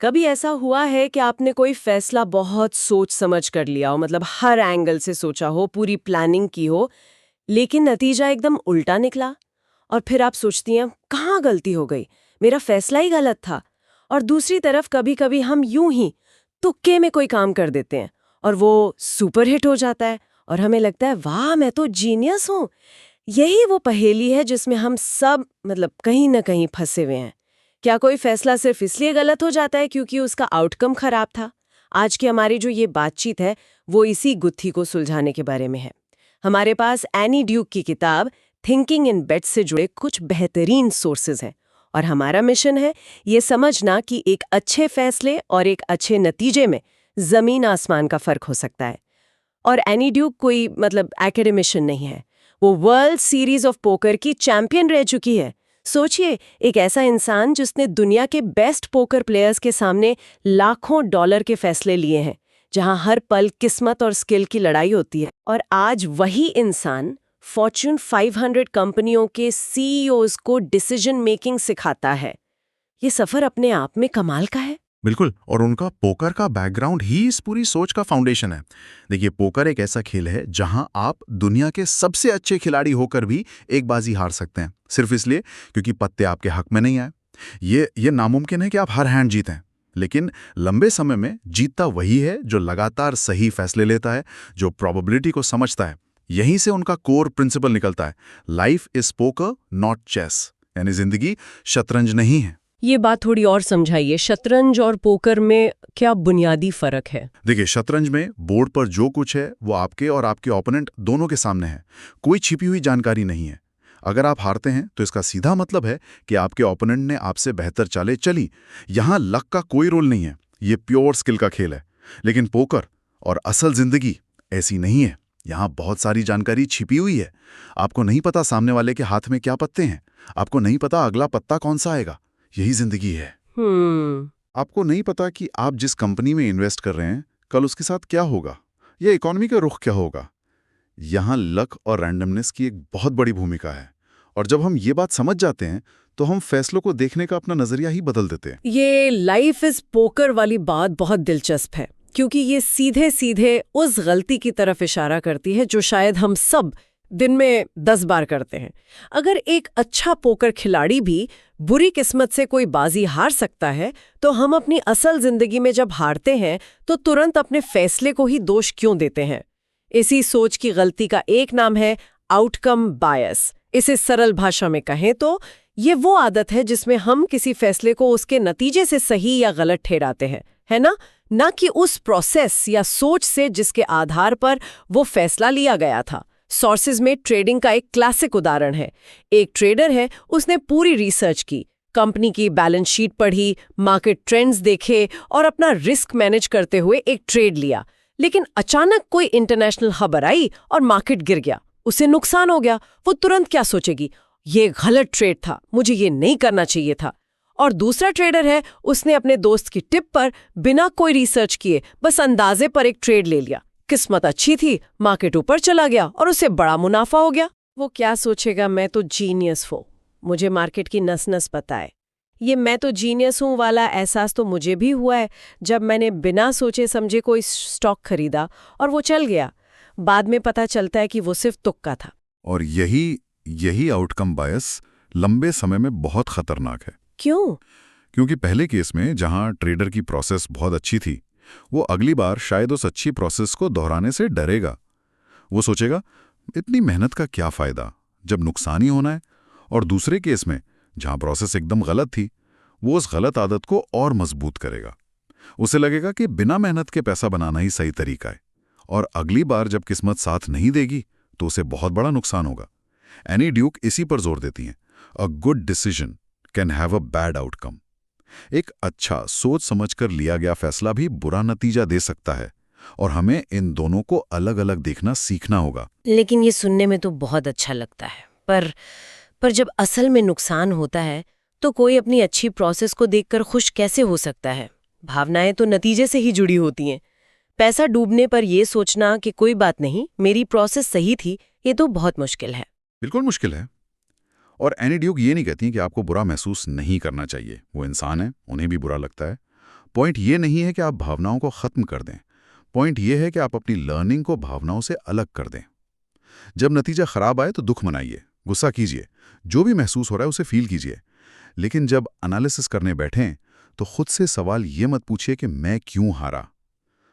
कभी ऐसा हुआ है कि आपने कोई फैसला बहुत सोच समझ कर लिया हो, मतलब हर एंगल से सोचा हो, पूरी प्लानिंग की हो, लेकिन नतीजा एकदम उल्टा निकला? और फिर आप सोचती हैं कहाँ गलती हो गई, मेरा फैसला ही गलत था। और दूसरी तरफ कभी कभी हम यूं ही तुक्के में कोई काम कर देते हैं और वो सुपर हिट हो जाता है और हमें लगता है वाह मैं तो जीनियस हूँ। यही वो पहेली है जिसमें हम सब मतलब कहीं ना कहीं फंसे हुए हैं। क्या कोई फैसला सिर्फ इसलिए गलत हो जाता है क्योंकि उसका आउटकम खराब था? आज की हमारी जो ये बातचीत है वो इसी गुत्थी को सुलझाने के बारे में है। हमारे पास एनी ड्यूक की किताब थिंकिंग इन बेट्स से जुड़े कुछ बेहतरीन सोर्सेज हैं और हमारा मिशन है ये समझना कि एक अच्छे फैसले और एक अच्छे नतीजे में जमीन आसमान का फर्क हो सकता है। और एनी ड्यूक कोई मतलब एकेडमिशियन नहीं है, वो वर्ल्ड सीरीज ऑफ पोकर की चैंपियन रह चुकी है। सोचिए, एक ऐसा इंसान जिसने दुनिया के बेस्ट पोकर प्लेयर्स के सामने लाखों डॉलर के फैसले लिए हैं, जहां हर पल किस्मत और स्किल की लड़ाई होती है। और आज वही इंसान फॉर्च्यून 500 कंपनियों के सीईओज को डिसीजन मेकिंग सिखाता है। ये सफर अपने आप में कमाल का है। बिल्कुल, और उनका पोकर का बैकग्राउंड ही इस पूरी सोच का फाउंडेशन है। देखिए, पोकर एक ऐसा खेल है जहां आप दुनिया के सबसे अच्छे खिलाड़ी होकर भी एक बाजी हार सकते हैं, सिर्फ इसलिए क्योंकि पत्ते आपके हक में नहीं आए। ये नामुमकिन है कि आप हर हैंड जीतें, लेकिन लंबे समय में जीतता वही है जो लगातार सही फैसले लेता है, जो प्रोबेबिलिटी को समझता है। यहीं से उनका कोर प्रिंसिपल निकलता है, life is poker not chess, यानी जिंदगी शतरंज नहीं है। ये बात थोड़ी और समझाइए, शतरंज और पोकर में क्या बुनियादी फर्क है? देखिए, शतरंज में बोर्ड पर जो कुछ है वो आपके और आपके ओपोनेंट दोनों के सामने है। कोई छिपी हुई जानकारी नहीं है। अगर आप हारते हैं तो इसका सीधा मतलब है कि आपके ओपोनेंट ने आपसे बेहतर चालें चली। यहाँ लक का कोई रोल नहीं है, ये प्योर स्किल का खेल है। लेकिन पोकर और असल जिंदगी ऐसी नहीं है। यहाँ बहुत सारी जानकारी छिपी हुई है। आपको नहीं पता सामने वाले के हाथ में क्या पत्ते हैं, आपको नहीं पता अगला पत्ता कौन सा आएगा। यही जिंदगी है। आपको नहीं पता कि आप जिस कंपनी में इन्वेस्ट कर रहे हैं कल उसके साथ क्या होगा, या इकोनॉमी का रुख क्या होगा। यहाँ लक और रैंडमनेस की एक बहुत बड़ी भूमिका है। और जब हम ये बात समझ जाते हैं तो हम फैसलों को देखने का अपना नजरिया ही बदल देते हैं। ये लाइफ इज पोकर वाली बात बहुत दिलचस्प है, क्योंकि ये सीधे सीधे उस गलती की तरफ इशारा करती है जो शायद हम सब दिन में 10 बार करते हैं। अगर एक अच्छा पोकर खिलाड़ी भी बुरी किस्मत से कोई बाजी हार सकता है, तो हम अपनी असल जिंदगी में जब हारते हैं तो तुरंत अपने फैसले को ही दोष क्यों देते हैं? इसी सोच की गलती का एक नाम है आउटकम बायस। इसे सरल भाषा में कहें तो ये वो आदत है जिसमें हम किसी फैसले को उसके नतीजे से सही या गलत ठहराते हैं, है ना कि उस प्रोसेस या सोच से जिसके आधार पर वो फैसला लिया गया था। सोर्सेज में ट्रेडिंग का एक क्लासिक उदाहरण है। एक ट्रेडर है, उसने पूरी रिसर्च की, कंपनी की बैलेंस शीट पढ़ी, मार्केट ट्रेंड्स देखे और अपना रिस्क मैनेज करते हुए एक ट्रेड लिया। लेकिन अचानक कोई इंटरनेशनल खबर आई और मार्केट गिर गया, उसे नुकसान हो गया। वो तुरंत क्या सोचेगी? ये गलत ट्रेड था, मुझे ये नहीं करना चाहिए था। और दूसरा ट्रेडर है, उसने अपने दोस्त की टिप पर बिना कोई रिसर्च किए बस अंदाजे पर एक ट्रेड ले लिया। किस्मत अच्छी थी, मार्केट ऊपर चला गया और उसे बड़ा मुनाफा हो गया। वो क्या सोचेगा, मैं तो जीनियस हूँ, मुझे मार्केट की नस नस पता है। ये मैं तो जीनियस हूँ वाला एहसास तो मुझे भी हुआ है जब मैंने बिना सोचे समझे कोई स्टॉक खरीदा और वो चल गया। बाद में पता चलता है कि वो सिर्फ तुक्का था। और यही आउटकम बायस लंबे समय में बहुत खतरनाक है। क्यों? क्योंकि पहले केस में जहां ट्रेडर की प्रोसेस बहुत अच्छी थी, वो अगली बार शायद उस अच्छी प्रोसेस को दोहराने से डरेगा। वो सोचेगा इतनी मेहनत का क्या फायदा जब नुकसान ही होना है। और दूसरे केस में जहां प्रोसेस एकदम गलत थी, वो उस गलत आदत को और मजबूत करेगा। उसे लगेगा कि बिना मेहनत के पैसा बनाना ही सही तरीका है, और अगली बार जब किस्मत साथ नहीं देगी तो उसे बहुत बड़ा नुकसान होगा। एनी ड्यूक इसी पर जोर देती हैं, a good decision can have a bad outcome. एक अच्छा सोच समझकर लिया गया फैसला भी बुरा नतीजा दे सकता है, और हमें इन दोनों को अलग अलग देखना सीखना होगा। लेकिन ये सुनने में तो बहुत अच्छा लगता है, पर जब असल में नुकसान होता है तो कोई अपनी अच्छी प्रोसेस को देखकर खुश कैसे हो सकता है? भावनाएं तो नतीजे से ही जुड़ी होती हैं। पैसा डूबने पर यह सोचना कि कोई बात नहीं, मेरी प्रोसेस सही थी, ये तो बहुत मुश्किल है। बिल्कुल मुश्किल है। और एनी ड्यूक ये नहीं कहती कि आपको बुरा महसूस नहीं करना चाहिए। वो इंसान है, उन्हें भी बुरा लगता है। पॉइंट ये नहीं है कि आप भावनाओं को खत्म कर दें। पॉइंट ये है कि आप अपनी लर्निंग को भावनाओं से अलग कर दें। जब नतीजा खराब आए तो दुख मनाइए, गुस्सा कीजिए, जो भी महसूस हो रहा है उसे फील कीजिए। लेकिन जब एनालिसिस करने बैठें तो खुद से सवाल ये मत पूछिए कि मैं क्यों हारा।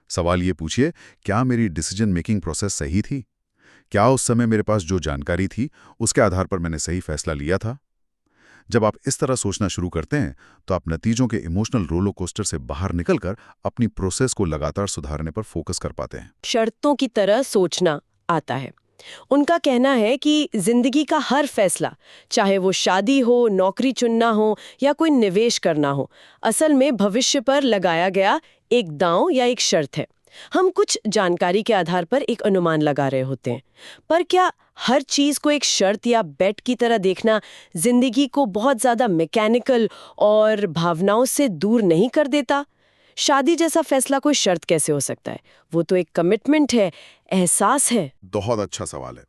सवाल ये पूछिए, क्या मेरी डिसीजन मेकिंग प्रोसेस सही थी? क्या उस समय मेरे पास जो जानकारी थी उसके आधार पर मैंने सही फैसला लिया था? जब आप इस तरह सोचना शुरू करते हैं तो आप नतीजों के इमोशनल रोलर कोस्टर से बाहर निकलकर अपनी प्रोसेस को लगातार सुधारने पर फोकस कर पाते हैं। शर्तों की तरह सोचना आता है। उनका कहना है कि जिंदगी का हर फैसला, चाहे वो शादी हो, नौकरी चुनना हो या कोई निवेश करना हो, असल में भविष्य पर लगाया गया एक दांव या एक शर्त है। हम कुछ जानकारी के आधार पर एक अनुमान लगा रहे होते हैं, पर क्या हर चीज को एक शर्त या बेट की तरह देखना जिंदगी को बहुत ज्यादा मैकेनिकल और भावनाओं से दूर नहीं कर देता? शादी जैसा फैसला कोई शर्त कैसे हो सकता है? वो तो एक कमिटमेंट है, एहसास है। बहुत अच्छा सवाल है।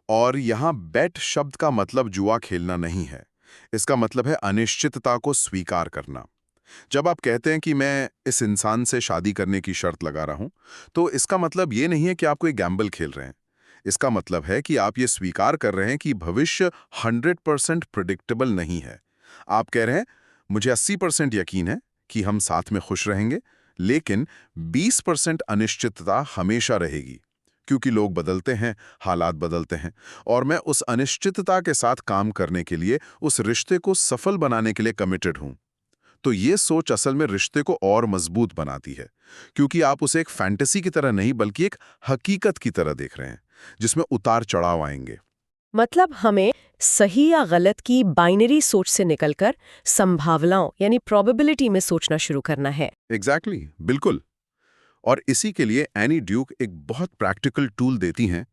और यहाँ बेट शब्द का मतलब जुआ खेलना नहीं है। इसका मतलब है अनिश्चितता को स्वीकार करना। जब आप कहते हैं कि मैं इस इंसान से शादी करने की शर्त लगा रहा हूं, तो इसका मतलब ये नहीं है कि आप कोई गैम्बल खेल रहे हैं। इसका मतलब है कि आप ये स्वीकार कर रहे हैं कि भविष्य 100% प्रिडिक्टेबल नहीं है। आप कह रहे हैं, मुझे 80% यकीन है कि हम साथ में खुश रहेंगे, लेकिन 20% अनिश्चितता हमेशा रहेगी, क्योंकि लोग बदलते हैं, हालात बदलते हैं, और मैं उस अनिश्चितता के साथ काम करने के लिए, उस रिश्ते को सफल बनाने के लिए कमिटेड हूं। तो ये सोच असल में रिश्ते को और मजबूत बनाती है, क्योंकि आप उसे एक फैंटेसी की तरह नहीं बल्कि एक हकीकत की तरह देख रहे हैं, जिसमें उतार चढ़ाव आएंगे। मतलब हमें सही या गलत की बाइनरी सोच से निकलकर संभावनाओं यानी प्रोबेबिलिटी में सोचना शुरू करना है। एग्जैक्टली, बिल्कुल। और इसी के लिए एनी ड्यूक एक बहुत प्रैक्टिकल टूल देती हैं,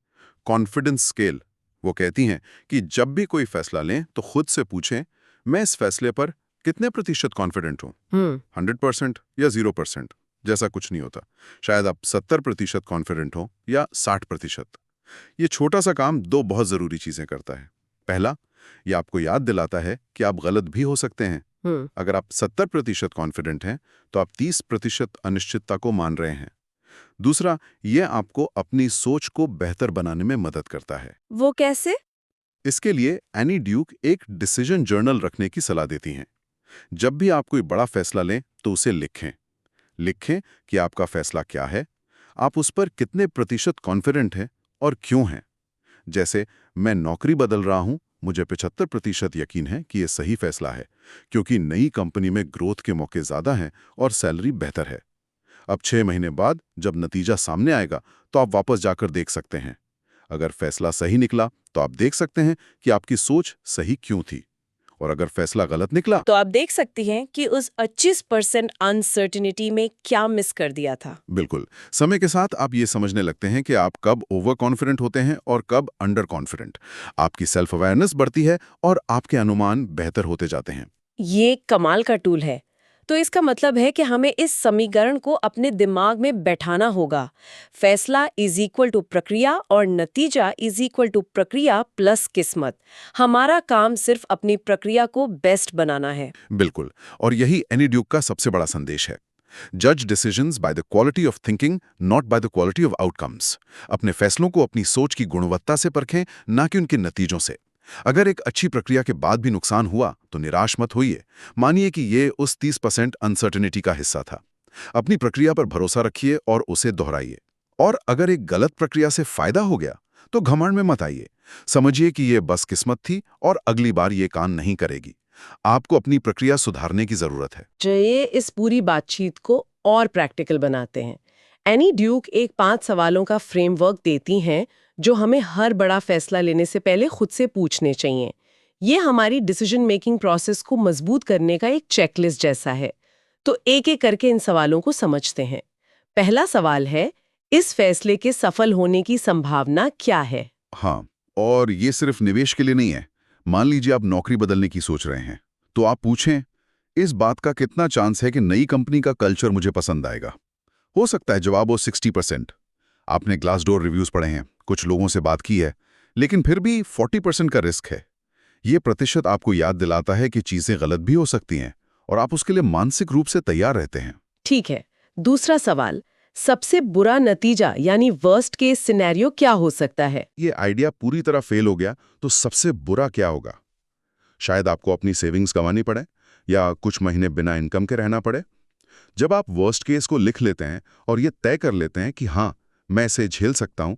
कॉन्फिडेंस स्केल। वो कहती हैं कि जब भी कोई फैसला लें तो खुद से पूछें, मैं इस फैसले पर कितने प्रतिशत कॉन्फिडेंट हूं? 100% या 0%? जैसा कुछ नहीं होता। शायद आप 70% कॉन्फिडेंट हो या 60%। ये छोटा सा काम दो बहुत जरूरी चीजें करता है। पहला, ये आपको याद दिलाता है कि आप गलत भी हो सकते हैं। अगर आप 70% कॉन्फिडेंट हैं तो आप 30% अनिश्चितता को मान रहे हैं। दूसरा, ये आपको अपनी सोच को बेहतर बनाने में मदद करता है। वो कैसे? इसके लिए एनी ड्यूक एक डिसीजन जर्नल रखने की सलाह देती हैं। जब भी आप कोई बड़ा फैसला लें तो उसे लिखें कि आपका फैसला क्या है, आप उस पर कितने प्रतिशत कॉन्फिडेंट हैं और क्यों हैं। जैसे, मैं नौकरी बदल रहा हूं, मुझे 75% यकीन है कि यह सही फैसला है, क्योंकि नई कंपनी में ग्रोथ के मौके ज्यादा हैं और सैलरी बेहतर है। अब 6 महीने बाद जब नतीजा सामने आएगा तो आप वापस जाकर देख सकते हैं। अगर फैसला सही निकला तो आप देख सकते हैं कि आपकी सोच सही क्यों थी, और अगर फैसला गलत निकला तो आप देख सकती हैं कि उस 25% अनसर्टेनिटी में क्या मिस कर दिया था। बिल्कुल। समय के साथ आप ये समझने लगते हैं कि आप कब ओवर कॉन्फिडेंट होते हैं और कब अंडर कॉन्फिडेंट। आपकी सेल्फ अवेयरनेस बढ़ती है और आपके अनुमान बेहतर होते जाते हैं। ये कमाल का टूल है। तो इसका मतलब है कि हमें इस समीकरण को अपने दिमाग में बैठाना होगा। फैसला इज इक्वल टू प्रक्रिया और नतीजा इज इक्वल टू प्रक्रिया प्लस किस्मत। हमारा काम सिर्फ अपनी प्रक्रिया को बेस्ट बनाना है। बिल्कुल। और यही एनी ड्यूक का सबसे बड़ा संदेश है। जज decisions by the quality of thinking, not by the quality of outcomes. अपने फैसलों को अपनी सोच की गुणवत्ता से परखें, ना कि उनके नतीजों से। अगर एक अच्छी प्रक्रिया के बाद भी नुकसान हुआ तो निराश मत होइए। मानिए कि ये उस 30% अनसर्टेनिटी का हिस्सा था। अपनी प्रक्रिया पर भरोसा रखिए और उसे दोहराइए। और अगर एक गलत प्रक्रिया से फायदा हो गया तो घमंड में मत आइए। समझिए कि ये बस किस्मत थी और अगली बार ये काम नहीं करेगी। आपको अपनी प्रक्रिया सुधारने की जरूरत है। चलिए इस पूरी बातचीत को और प्रैक्टिकल बनाते हैं। एनी ड्यूक एक 5 सवालों का फ्रेमवर्क देती हैं जो हमें हर बड़ा फैसला लेने से पहले खुद से पूछने चाहिए। ये हमारी डिसीजन मेकिंग प्रोसेस को मजबूत करने का एक चेकलिस्ट जैसा है। तो एक एक करके इन सवालों को समझते हैं। पहला सवाल है, इस फैसले के सफल होने की संभावना क्या है? हाँ, और ये सिर्फ निवेश के लिए नहीं है। मान लीजिए आप नौकरी बदलने की सोच रहे हैं, तो आप पूछें, इस बात का कितना चांस है कि नई कंपनी का कल्चर मुझे पसंद आएगा? हो सकता है जवाब हो 60%। आपने ग्लासडोर रिव्यूज पढ़े हैं, कुछ लोगों से बात की है, लेकिन फिर भी 40% का रिस्क है। ये प्रतिशत आपको याद दिलाता है कि चीजें गलत भी हो सकती हैं और आप उसके लिए मानसिक रूप से तैयार रहते हैं। ठीक है, दूसरा सवाल, सबसे बुरा नतीजा यानी वर्स्ट केस सिनेरियो क्या हो सकता है? ये आइडिया पूरी तरह फेल हो गया तो सबसे बुरा क्या होगा? शायद आपको अपनी सेविंग्स गंवानी पड़े या कुछ महीने बिना इनकम के रहना पड़े। जब आप वर्स्ट केस को लिख लेते हैं और ये तय कर लेते हैं कि हाँ, मैं इसे झेल सकता हूं,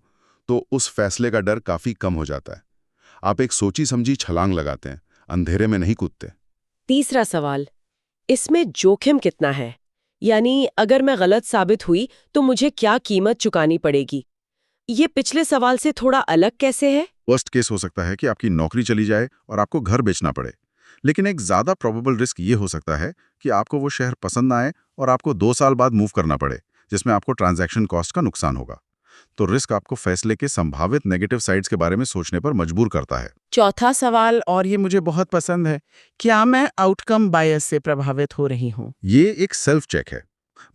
तो उस फैसले का डर काफी कम हो जाता है। आप एक सोची समझी छलांग लगाते हैं, अंधेरे में नहीं कूदते। तीसरा सवाल, इसमें जोखिम कितना है? यानी अगर मैं गलत साबित हुई तो मुझे क्या कीमत चुकानी पड़ेगी? ये पिछले सवाल से थोड़ा अलग कैसे है? वर्स्ट केस हो सकता है कि आपकी नौकरी चली जाए और आपको घर बेचना पड़े, लेकिन एक ज्यादा प्रोबेबल रिस्क ये हो सकता है कि आपको वो शहर पसंद ना आए और आपको 2 साल बाद मूव करना पड़े, जिसमें आपको ट्रांजैक्शन कॉस्ट का नुकसान होगा। तो रिस्क आपको फैसले के संभावित नेगेटिव साइड्स के बारे में सोचने पर मजबूर करता है। चौथा सवाल, और ये मुझे बहुत पसंद है, क्या मैं आउटकम बायस से प्रभावित हो रही हूँ? ये एक सेल्फ चेक है।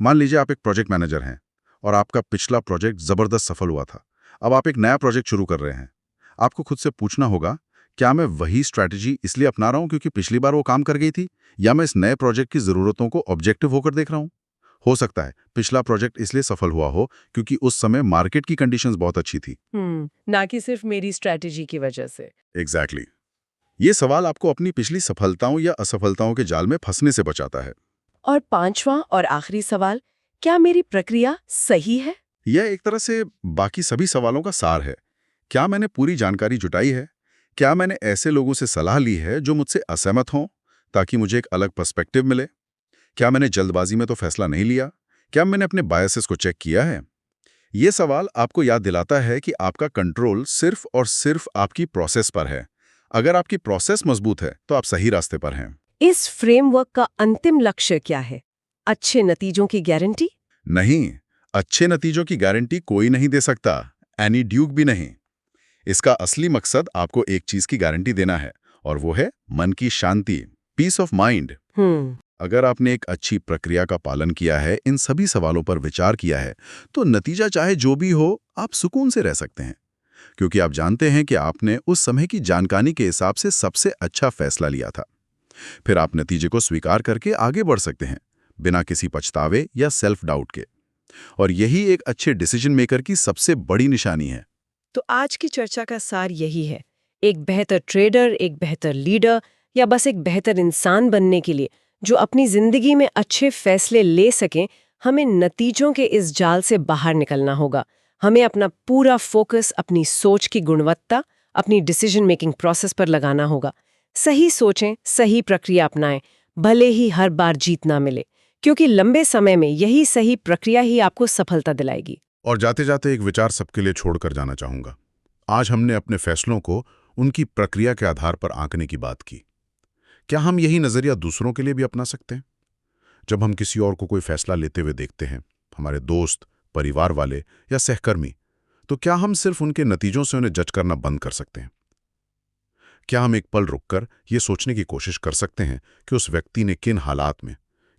मान लीजिए आप एक प्रोजेक्ट मैनेजर हैं और आपका पिछला प्रोजेक्ट जबरदस्त सफल हुआ था। अब आप एक नया प्रोजेक्ट शुरू कर रहे हैं। आपको खुद से पूछना होगा, क्या मैं वही स्ट्रैटेजी इसलिए अपना रहा हूं क्योंकि पिछली बार वो काम कर गई थी, या मैं इस नए प्रोजेक्ट की जरूरतों को ऑब्जेक्टिव होकर देख रहा हूं? हो सकता है पिछला प्रोजेक्ट इसलिए सफल हुआ हो क्योंकि उस समय मार्केट की कंडीशंस बहुत अच्छी थी। ना कि सिर्फ मेरी स्ट्रैटेजी की वजह से। एग्जैक्टली। ये सवाल आपको अपनी पिछली सफलताओं या असफलताओं के जाल में फंसने से बचाता है। और पांचवा और आखिरी सवाल, क्या मेरी प्रक्रिया सही है? यह एक तरह से बाकी सभी सवालों का सार है। क्या मैंने पूरी जानकारी जुटाई है? क्या मैंने ऐसे लोगों से सलाह ली है जो मुझसे असहमत हों, ताकि मुझे एक अलग पर्सपेक्टिव मिले? क्या मैंने जल्दबाजी में तो फैसला नहीं लिया? क्या मैंने अपने बायसेस को चेक किया है? ये सवाल आपको याद दिलाता है कि आपका कंट्रोल सिर्फ और सिर्फ आपकी प्रोसेस पर है। अगर आपकी प्रोसेस मजबूत है तो आप सही रास्ते पर हैं। इस फ्रेमवर्क का अंतिम लक्ष्य क्या है? अच्छे नतीजों की गारंटी? नहीं, अच्छे नतीजों की गारंटी कोई नहीं दे सकता, एनी ड्यूक भी नहीं। इसका असली मकसद आपको एक चीज की गारंटी देना है, और वो है मन की शांति, पीस ऑफ माइंड। अगर आपने एक अच्छी प्रक्रिया का पालन किया है, इन सभी सवालों पर विचार किया है, तो नतीजा चाहे जो भी हो, आप सुकून से रह सकते हैं, क्योंकि आप जानते हैं कि आपने उस समय की जानकारी के हिसाब से सबसे अच्छा फैसला लिया था। फिर आप नतीजे को स्वीकार करके आगे बढ़ सकते हैं, बिना किसी पछतावे या सेल्फ डाउट के। और यही एक अच्छे डिसीजन मेकर की सबसे बड़ी निशानी है। तो आज की चर्चा का सार यही है, एक बेहतर ट्रेडर, एक बेहतर लीडर या बस एक बेहतर इंसान बनने के लिए जो अपनी जिंदगी में अच्छे फैसले ले सकें, हमें नतीजों के इस जाल से बाहर निकलना होगा। हमें अपना पूरा फोकस अपनी सोच की गुणवत्ता, अपनी डिसीजन मेकिंग प्रोसेस पर लगाना होगा। सही सोचें, सही प्रक्रिया अपनाएं, भले ही हर बार जीत ना मिले, क्योंकि लंबे समय में यही सही प्रक्रिया ही आपको सफलता दिलाएगी। और जाते जाते एक विचार सबके लिए छोड़कर जाना चाहूंगा। आज हमने अपने फैसलों को उनकी प्रक्रिया के आधार पर आंकने की बात की। क्या हम यही नजरिया दूसरों के लिए भी अपना सकते हैं? जब हम किसी और को कोई फैसला लेते हुए देखते हैं, हमारे दोस्त, परिवार वाले या सहकर्मी, तो क्या हम सिर्फ उनके नतीजों से उन्हें जज करना बंद कर सकते हैं? क्या हम एक पल रुककर यह सोचने की कोशिश कर सकते हैं कि उस व्यक्ति ने किन हालात में,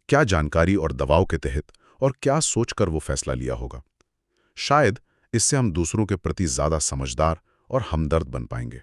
क्या जानकारी और दबाव के तहत और क्या सोचकर वो फैसला लिया होगा? शायद इससे हम दूसरों के प्रति ज्यादा समझदार और हमदर्द बन पाएंगे।